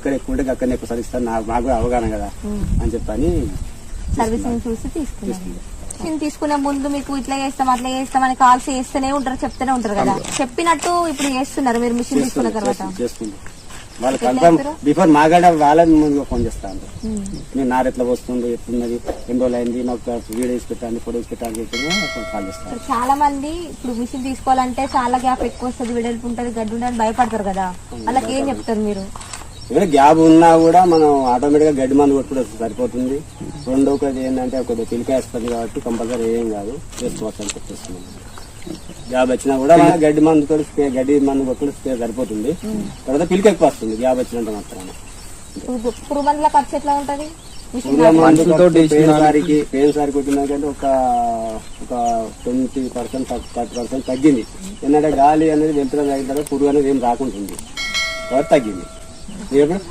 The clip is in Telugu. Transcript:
ఇక్కడ ఎక్కువ ఉంటే అక్కడ ఎక్కువ సరిస్తాను నాకు కూడా అవగాహన కదా అని చెప్పని సర్వీసింగ్ చూసి తీసుకున్నాను. తీసుకునే ముందు మీకు ఇట్లా చేస్తాం అట్లా చేస్తాం అని కాల్స్ చేస్తూనే ఉంటారు, చెప్తూనే ఉంటారు కదా. చెప్పినట్టు ఇప్పుడు చేస్తున్నారు మీరు మిషన్ తీసుకున్న తర్వాత? చేస్తుంది వాళ్ళు కన్ఫర్మ్ బిఫోర్ మాగాడ వాళ్ళని ముందుగా ఫోన్ చేస్తాను. నేను నారు ఎట్లా వస్తుంది, ఎట్లున్నది, ఎన్ని రోజులు అయింది, నాకు వీడియోస్ పెట్టండి, ఫోటోస్ పెట్టండి చెప్పి కాల్ చేస్తాను. చాలా మంది ఇప్పుడు మిషన్ తీసుకోవాలంటే చాలా గ్యాప్ ఎక్కువ వస్తుంది, వెడల్పు ఉంటుంది, గడ్డి ఉంటుంది భయపడతారు కదా, వాళ్ళకి ఏం చెప్తారు మీరు? గ్యాప్ ఉన్నా కూడా మనం ఆటోమేటిక్ గా గడ్డి మందు కొట్టుకుంటే సరిపోతుంది. రెండోది ఏంటంటే కొద్దిగా పిలిక వేస్తుంది కాబట్టి కంపల్సరీ ఏం కాదు, చేసుకోవచ్చు అని చెప్పేస్తున్నాం. గ్యాప్ వచ్చినా కూడా గడ్డి మందు కొట్టుకుంటే స్ప్రే సరిపోతుంది. తర్వాత పిలిక ఎక్కువ వస్తుంది గ్యాప్ వచ్చినంత మాత్రాన. పురుగుల ఖర్చు ఎట్లా ఉంటది? పేరుసారి కొట్టినాకంటే ఒక 20% 30% తగ్గింది. ఎందుకంటే గాలి అనేది వెళ్తున్న తగ్గిన తర్వాత పురుగు అనేది ఏం రాకుంటుంది కాబట్టి తగ్గింది.